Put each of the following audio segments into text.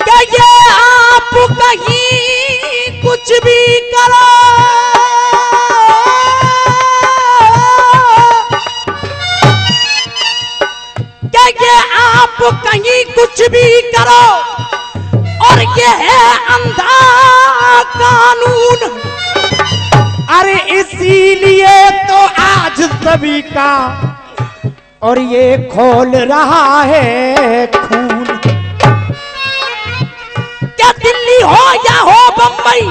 कि ये आप कहीं कुछ भी करो, कि ये आप कहीं कुछ भी करो, और ये है अंधा कानून। अरे इसीलिए तो आज सभी का और ये खोल रहा है खून। क्या दिल्ली हो या हो बंबई,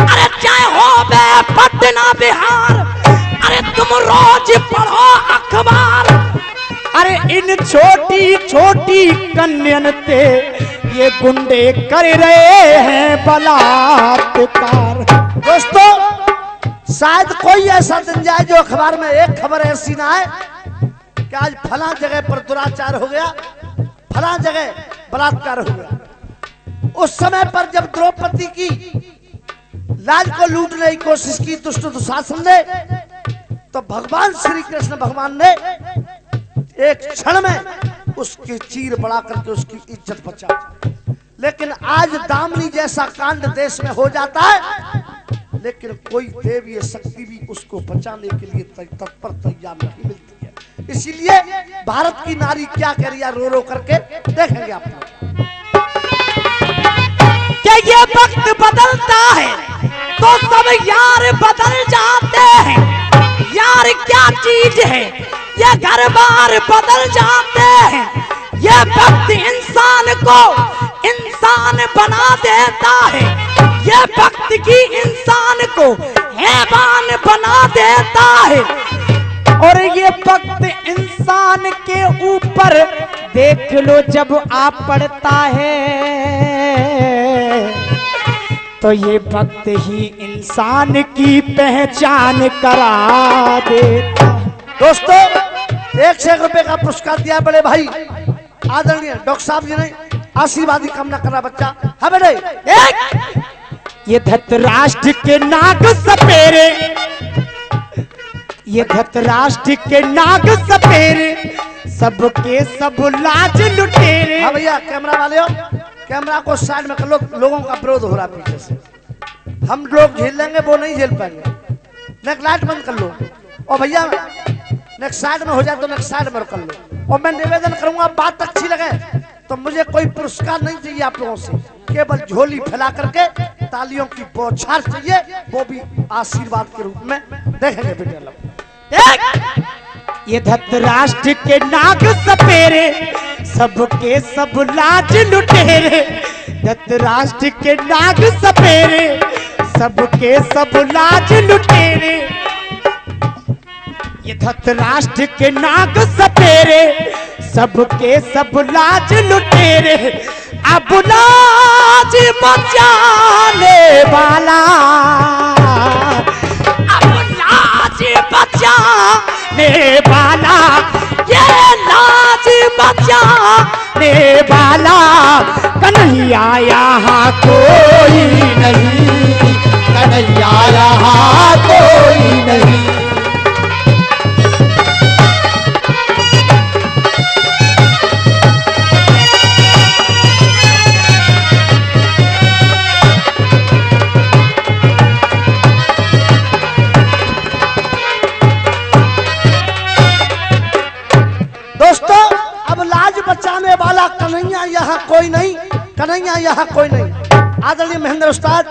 अरे चाहे हो बे पटना बिहार, अरे तुम रोज पढ़ो अखबार। अरे इन छोटी छोटी कन्यन पे ये गुंडे कर रहे हैं बलात्कार। दोस्तों, शायद कोई ऐसा दिन जाए जो अखबार में एक खबर ऐसी ना आए कि आज फला जगह पर दुराचार हो गया, फला जगह बलात्कार हो गया। उस समय पर जब द्रौपदी की लाज को लूटने की कोशिश की दुष्ट दुशासन ने, तो भगवान श्री कृष्ण भगवान ने एक क्षण में उसकी चीर बढ़ा करके उसकी इज्जत बचा। लेकिन आज दामनी जैसा कांड देश में हो जाता है, लेकिन कोई देवीय शक्ति भी उसको बचाने के लिए तत्पर तैयार नहीं मिलती है। इसीलिए भारत की नारी क्या कह रही है रो रो करके, देखेंगे आप लोग। क्या ये वक्त बदलता है तो सब यार बदल जाते हैं। यार क्या चीज है, ये घर बार बदल जाते हैं। ये वक्त इंसान को इंसान बना देता है। ये वक्त की इंसान को हैवान बना देता है। और ये वक्त इंसान के ऊपर देख लो जब आप पड़ता है, तो ये वक्त ही इंसान की पहचान करा देता। दोस्तों, 1 रुपए का पुरस्कार दिया बड़े भाई आदरणीय डॉक्टर साहब जी ने। आशीर्वादी कामना करा बच्चा। हाँ बेटे, ये धृतराष्ट्र के नाग सपेरे, ये धृतराष्ट्र के नाग सपेरे, सबके सब लाज लुटेरे। हाँ भैया, कैमरा वाले हो, कैमरा को साइड में कर लो, लोगों का विरोध हो रहा है पीछे से। हम लोग झेल लेंगे, वो नहीं झेल पाएंगे। नेक्स्ट लाइट बंद कर लो। और भैया नेक्स्ट साइड में हो जाए तो नेक्स्ट साइड में कर लो। और मैं निवेदन करूंगा, बात अच्छी लगे तो मुझे कोई पुरस्कार नहीं चाहिए आप लोगों से, केवल झोली फैला करके तालियों की बौछार चाहिए, वो भी आशीर्वाद के रूप में। देखेंगे बेटे लोग। ये धृतराष्ट्र के नाग सपेरे, सबके सब लाज लुटेरे। धृतराष्ट्र के नाग सपेरे, सबके सब लाज लुटेरे। ये धृतराष्ट्र के नाग सपेरे, सबके सब लाज लुटेरे। अब लाज बचाने वाला, अब लाज बचाने वाला, ये लाज बचाने वाला कन्हैया यहाँ कोई नहीं, कन्हैया यहाँ कोई नहीं। बचाने वाला कन्हैया यहाँ कोई नहीं, कन्हैया यहाँ कोई नहीं। आदरणीय महेंद्र उस्ताद,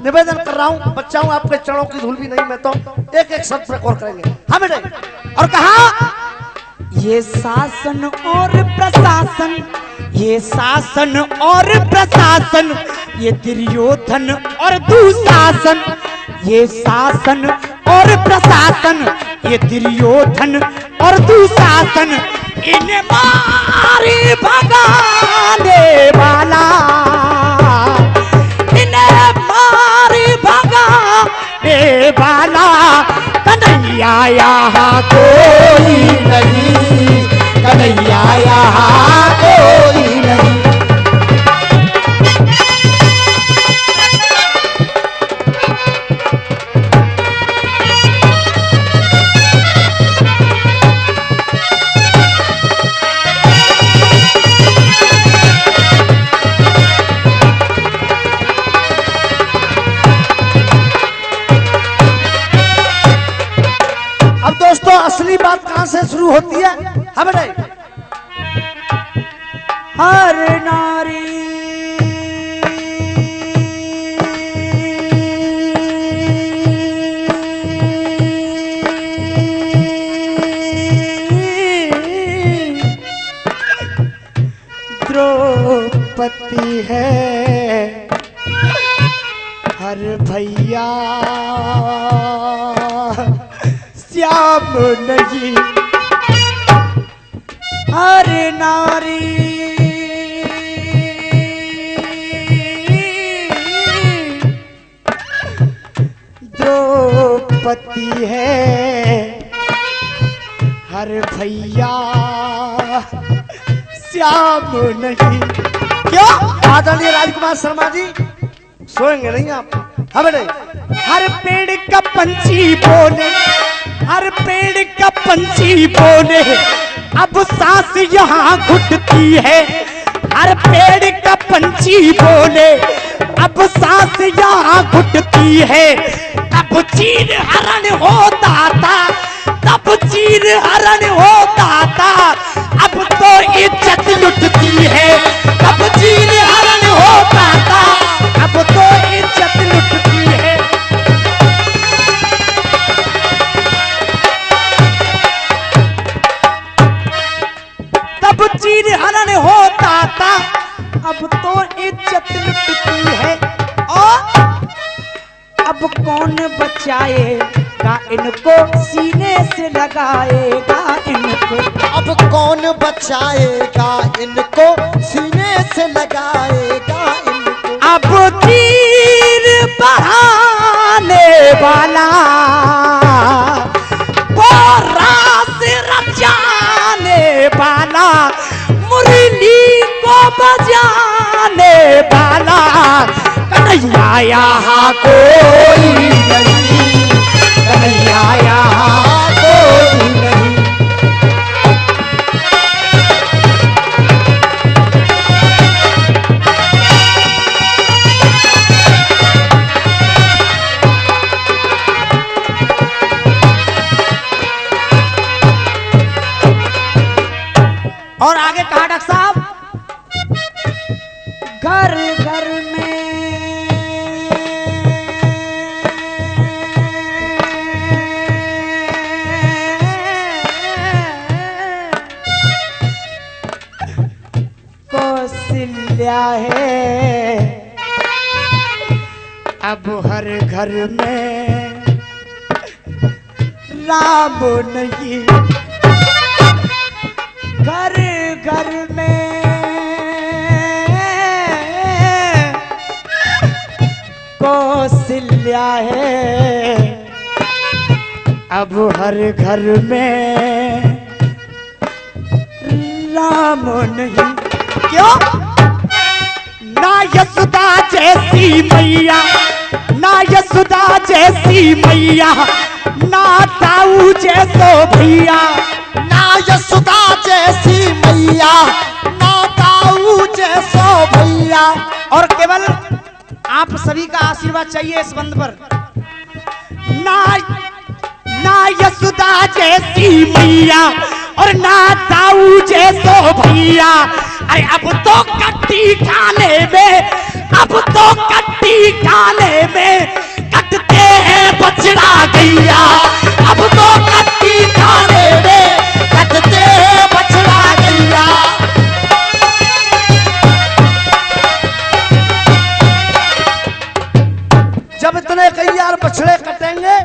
निवेदन कर रहा हूँ, बच्चा हूँ, आपके चरणों की धूल भी नहीं, मैं तो एक एक शब्द पर गौर करेंगे। हाँ बेटे। और कहा ये शासन और प्रशासन, ये शासन और प्रशासन, ये दुर्योधन और दुशासन, ये शासन और प्रशासन, ये दुर्योधन और दुशासन, इन्हें मारे भगाने वाला, इन्हें मारे भगाने वाला कन्हैया यहाँ कोई नहीं, कन्हैया यहाँ कोई नहीं। पति है हर भैया श्याम नहीं हर नारी द्रौपदी है हर भैया श्याम नहीं। क्यों आदरणीय राजकुमार शर्मा जी सोएंगे नहीं आप? हाँ बेटे। हर पेड़ का पंछी बोले हर पेड़ का पंछी बोले अब सांस यहाँ घुटती है हर पेड़ का पंछी बोले अब सांस यहाँ घुटती है। तब चीर हरण होता था तब चीर हरण होता था अब तो इज्जत लुटती है। तब चीर हरण होता था अब तो इज्जत लुटती है। तब चीर हरण होता था अब तो इज्जत लुटती है। और अब कौन बचाएगा इनको सीने से लगाएगा इनको। अब कौन बचाएगा इनको सीने से लगाएगा इनको। अब तीर बढ़ाने वाला वो रास रचाने वाला मुरली को बजाने वाला कन्हैया यहाँ कोई नहीं कन्हैया यहाँ कोई नहीं। और आगे कहा डॉक्टर साहब घर घर में कौशल्या है अब हर घर में राम नहीं घर घर में कौशल्या है अब हर घर में राम नहीं। क्यों ना यशोदा जैसी मैया ना यशोदा जैसी मैया ना ताऊ जैसो भैया ना यशोदा जैसी मैया ना ताऊ जैसो भैया। और केवल आप सभी का आशीर्वाद चाहिए इस बंद पर। ना यशोदा जैसी मैया और ना ताऊ जैसो भैया। अरे अब तो कट्टी खाने में अब तो कट्टी खाने में कटते हैं बछड़ा गैया। अब तो कट्टी खाने में कटते हैं बछड़ा गैया। जब इतने गैया बछड़े कटेंगे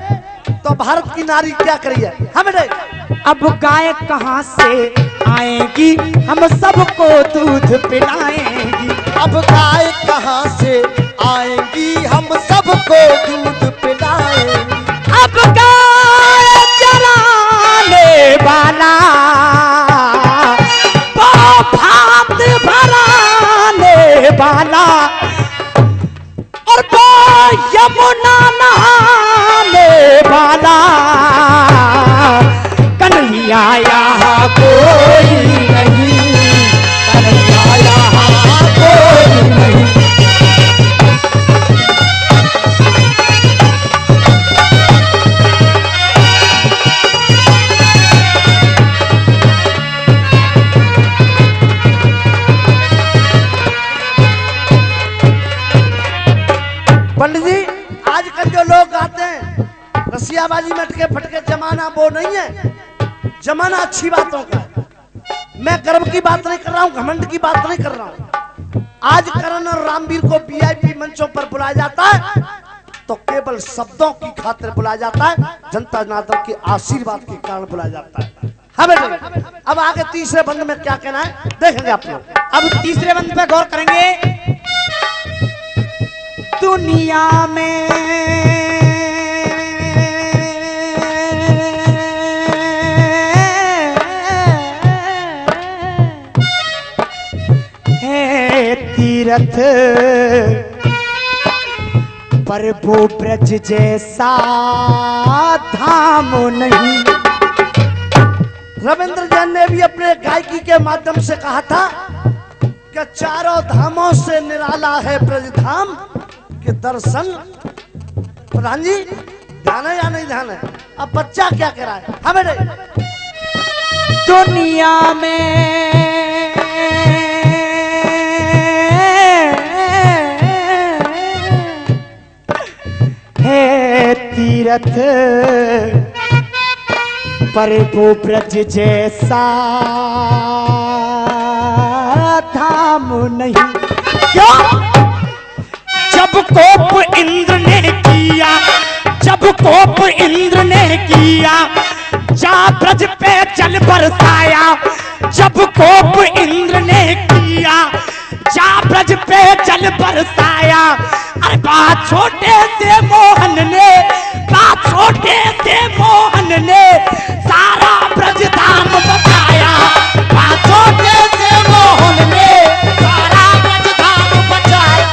तो भारत की नारी क्या करिए? हाँ बेटे। अब गाय कहाँ से आएगी हम सबको दूध पिलाएंगी। अब गाय कहाँ से आएंगी हम सबको दूध पिलाएंगी। अब गाय चराने वाला भात भराने वाला और यमुना नहाने वाला कन्हैया यहाँ कोई नहीं कन्हैया यहाँ कोई नहीं। पंडित जी आजकल जो लोग गाते हैं रसियाबाजी में अटके फटके जमाना वो नहीं है। जमाना अच्छी बातों का है। मैं गर्व की बात नहीं कर रहा हूँ, घमंड की बात नहीं कर रहा हूँ। आज करण और रामवीर को वीआईपी मंचों पर बुलाया जाता है तो केवल शब्दों की खातिर बुलाया जाता है, जनता जनार्दन के आशीर्वाद के कारण बुलाया जाता है। हाँ बेटे, अब आगे तीसरे बंद में क्या कहना है देखेंगे आप लोग। अब तीसरे बंद पे गौर करेंगे। दुनिया में है तीरथ पर वो ब्रज जैसा धाम नहीं। रविंद्र जैन ने भी अपने गायकी के माध्यम से कहा था कि चारों धामों से निराला है ब्रज धाम के दर्शन। प्रधान जी ध्यान है या नहीं ध्यान है? अब बच्चा क्या कह रहा है? हाँ बेटे, दुनिया में है तीरथ पर वो ब्रज जैसा धाम नहीं। क्यों? जब कोप इंद्र ने किया, जब कोप इंद्र ने किया, जा ब्रज पे जल बरसाया। जब कोप इंद्र ने किया, जा ब्रज पे जल बरसाया। अरे बात छोटे से मोहन ने, बात छोटे से मोहन ने सारा ब्रज धाम बचाया। बात छोटे से मोहन ने सारा ब्रज धाम बचाया।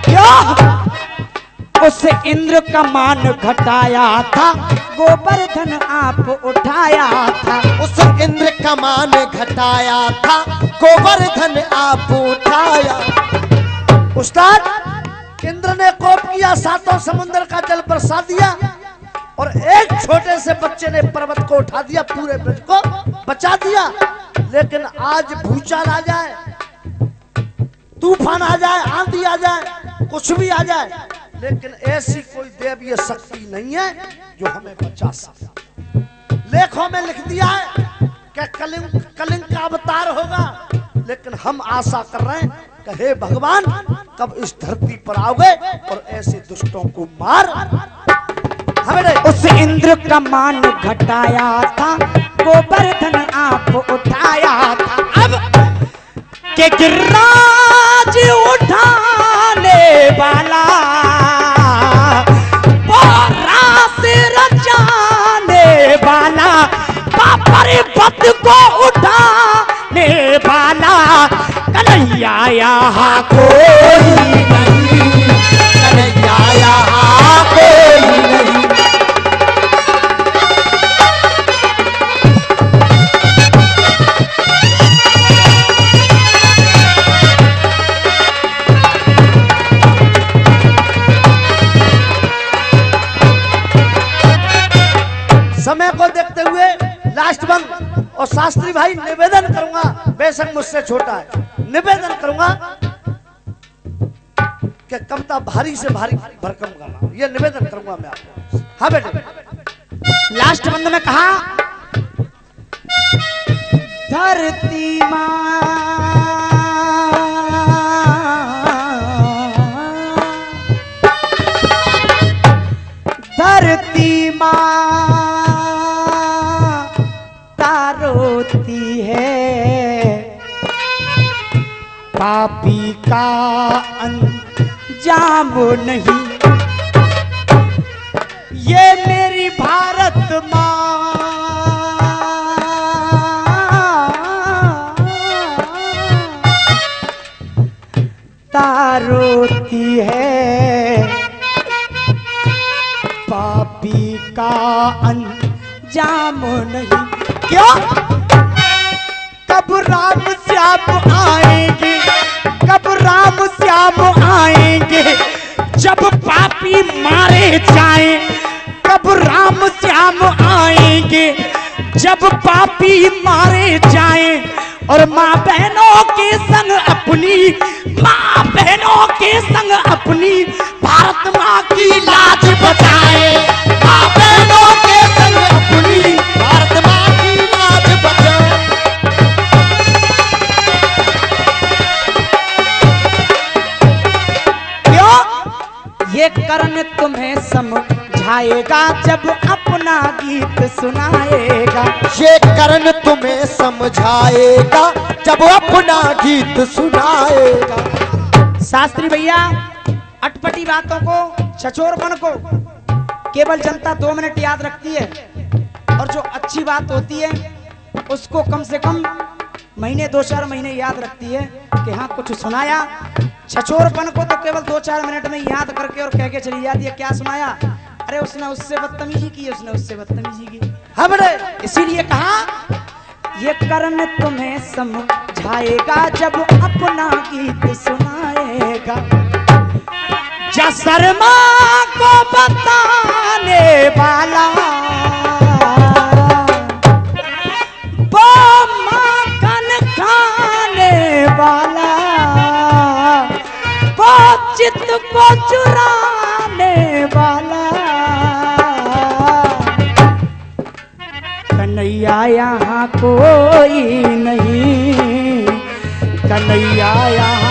क्यों? उस इंद्र का मान घटाया था, गोवर्धन आप उठाया था। उस इंद्र का मान घटाया था, गोवर्धन आप उठाया। उस्ताद इंद्र ने कोप किया, सातों समुद्र का जल बरसा दिया और एक छोटे से बच्चे ने पर्वत को उठा दिया, पूरे ब्रज को बचा दिया। लेकिन आज भूचाल आ जाए, तूफान आ जाए, आंधी आ जाए, कुछ भी आ जाए, लेकिन ऐसी कोई दैवीय शक्ति नहीं है जो हमें बचा सके। लेखों में लिख दिया है कि कलिंग का अवतार होगा, लेकिन हम आशा कर रहे हैं कि हे भगवान कब इस धरती पर आओगे और ऐसे दुष्टों को मार। हमें उस इंद्र का मान घटाया था, गोवर्धन आप उठाया था। अब के गिरिराज उठाने वाला, रचाने वाला, पर्वत को उठाने वाला, कन्हैया यहाँ कोई नहीं, कन्हैया यहाँ कोई नहीं। समय को देखते हुए लास्ट बंद, और शास्त्री भाई निवेदन करूंगा, बेशक मुझसे छोटा है, निवेदन करूंगा कि कविता भारी से भारी भरकम गाना, ये निवेदन करूंगा मैं आपको। हाँ बेटे, लास्ट बंद में कहा, धरती माँ धरती माँ तारोती है, पापी का अंजाम नहीं। ये मेरी भारत माँ तारोती है, पापी का अंजाम नहीं। क्यों? कब राम श्याम आएंगे, कब राम श्याम आएंगे, जब पापी मारे जाएं। कब राम श्याम आएंगे, जब पापी मारे जाएं। और माँ बहनों के संग अपनी, माँ बहनों के संग अपनी भारत माँ की लाज बचाए। माँ बहनों के संग अपनी भारत माँ की लाज बचाए। करण तुम्हें समझाएगा जब अपना गीत सुनाएगा। ये करण तुम्हें समझाएगा जब अपना गीत सुनाएगा। शास्त्री भैया अटपटी बातों को, छछोरपन को केवल जनता 2 मिनट याद रखती है, और जो अच्छी बात होती है उसको कम से कम महीने 2-4 महीने याद रखती है कि हाँ कुछ सुनाया। छछोरपन को तो केवल 2-4 मिनट में याद करके और कह के चली जाती है क्या सुनाया, अरे उसने उससे बदतमीजी की, उसने उससे बदतमीजी की। हमने इसीलिए कहा ये करण तुम्हें समझाएगा जब अपना गीत सुनाएगा। जसरमा को बताने वाला वो माखन खाने वाला, वो चित्त को चुराने वाला, कन्हैया यहाँ कोई नहीं, कन्हैया यहाँ